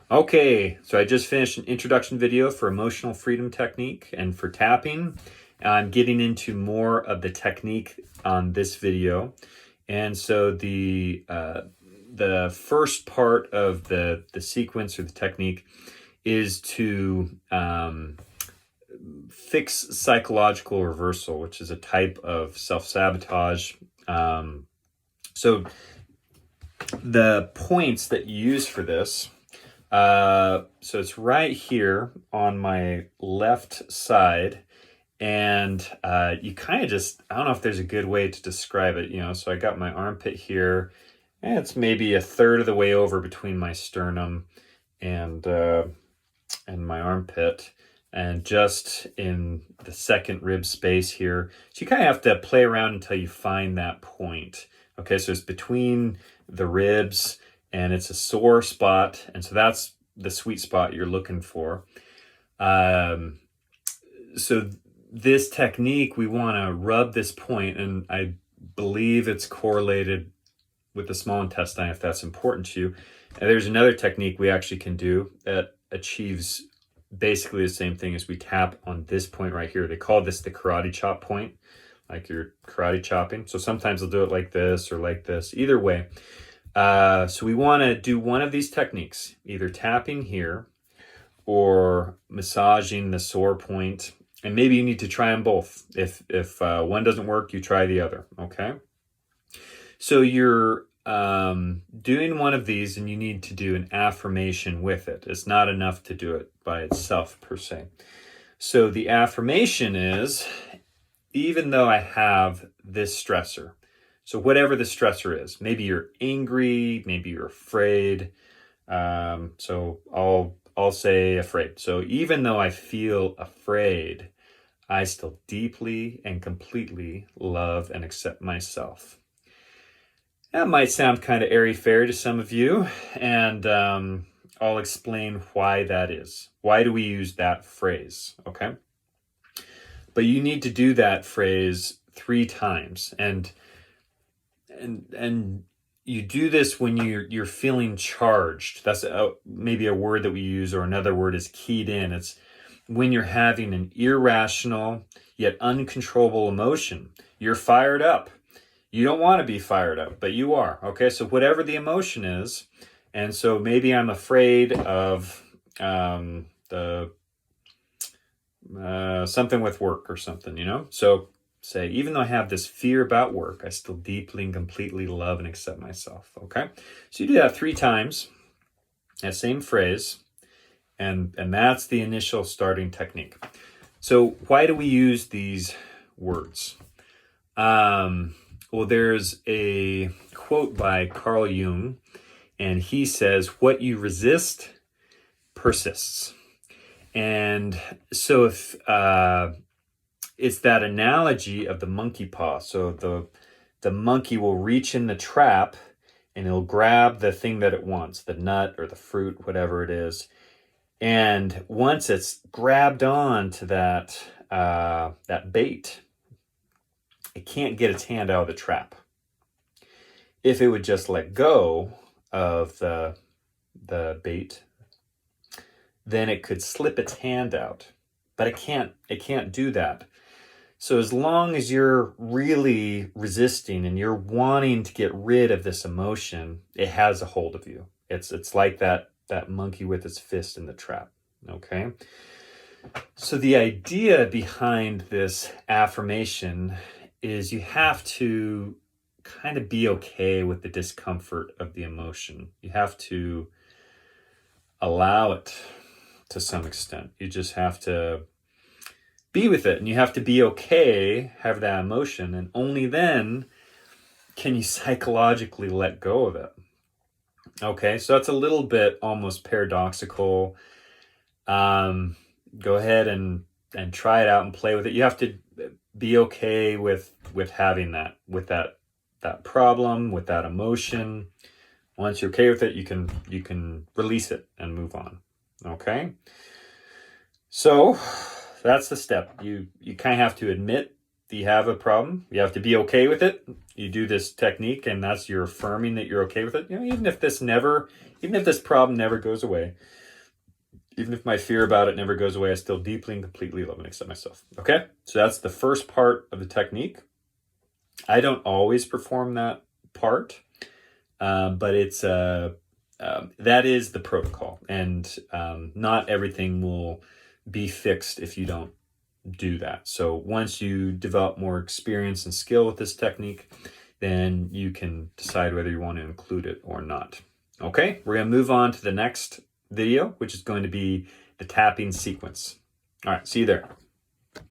Okay, so I just finished an introduction video for emotional freedom technique and for tapping. I'm getting into more of the technique on this video. And so the first part of the sequence or the technique is to fix psychological reversal, which is a type of self-sabotage. So the points that you use for this, so it's right here on my left side, and you kind of just, I don't know if there's a good way to describe it, so I got my armpit here, and it's maybe a third of the way over between my sternum and my armpit, and just in the second rib space here. So you kind of have to play around until you find that point. Okay, so it's between the ribs and it's a sore spot, and so that's the sweet spot you're looking for. So this technique, we want to rub this point, and I believe it's correlated with the small intestine if that's important to you. And there's another technique we actually can do that achieves basically the same thing as we tap on this point right here. They call this the karate chop point, like you're karate chopping. So sometimes they'll do it like this or like this, either way. So we want to do one of these techniques, either tapping here or massaging the sore point. And maybe you need to try them both. If one doesn't work, you try the other, okay? So you're doing one of these, and you need to do an affirmation with it. It's not enough to do it by itself, per se. So the affirmation is, even though I have this stressor, so whatever the stressor is, maybe you're angry, maybe you're afraid. So I'll say afraid. So even though I feel afraid, I still deeply and completely love and accept myself. That might sound kind of airy-fairy to some of you, and I'll explain why that is. Why do we use that phrase, okay? But you need to do that phrase 3 times, and you do this when you're feeling charged. That's maybe a word that we use, or another word is keyed in. It's when you're having an irrational yet uncontrollable emotion. You're fired up. You don't want to be fired up, but you are. Okay, so whatever the emotion is, and so maybe I'm afraid of something with work or something, So say, even though I have this fear about work, I still deeply and completely love and accept myself, okay? So you do that 3 times, that same phrase, and that's the initial starting technique. So why do we use these words? Well, there's a quote by Carl Jung, and he says, "What you resist persists." And so if it's that analogy of the monkey paw. So the monkey will reach in the trap and it'll grab the thing that it wants, the nut or the fruit, whatever it is. And once it's grabbed on to that bait, it can't get its hand out of the trap. If it would just let go of the bait, then it could slip its hand out. But it can't do that. So as long as you're really resisting and you're wanting to get rid of this emotion, it has a hold of you. It's like that monkey with its fist in the trap, okay? So the idea behind this affirmation is you have to kind of be okay with the discomfort of the emotion. You have to allow it to some extent. You just have to be with it, and you have to be okay, have that emotion, and only then can you psychologically let go of it. Okay, so that's a little bit almost paradoxical. Go ahead and try it out and play with it. You have to be okay with having that, with that problem, with that emotion. Once you're okay with it, you can release it and move on. Okay, so that's the step. You kind of have to admit that you have a problem. You have to be okay with it. You do this technique, and that's you're affirming that you're okay with it. Even if this never Even if this problem never goes away, even if my fear about it never goes away, I still deeply and completely love and accept myself. Okay? So that's the first part of the technique. I don't always perform that part, but it's that is the protocol. And not everything will be fixed if you don't do that. So once you develop more experience and skill with this technique, then you can decide whether you want to include it or not. Okay, we're going to move on to the next video, which is going to be the tapping sequence. All right, see you there.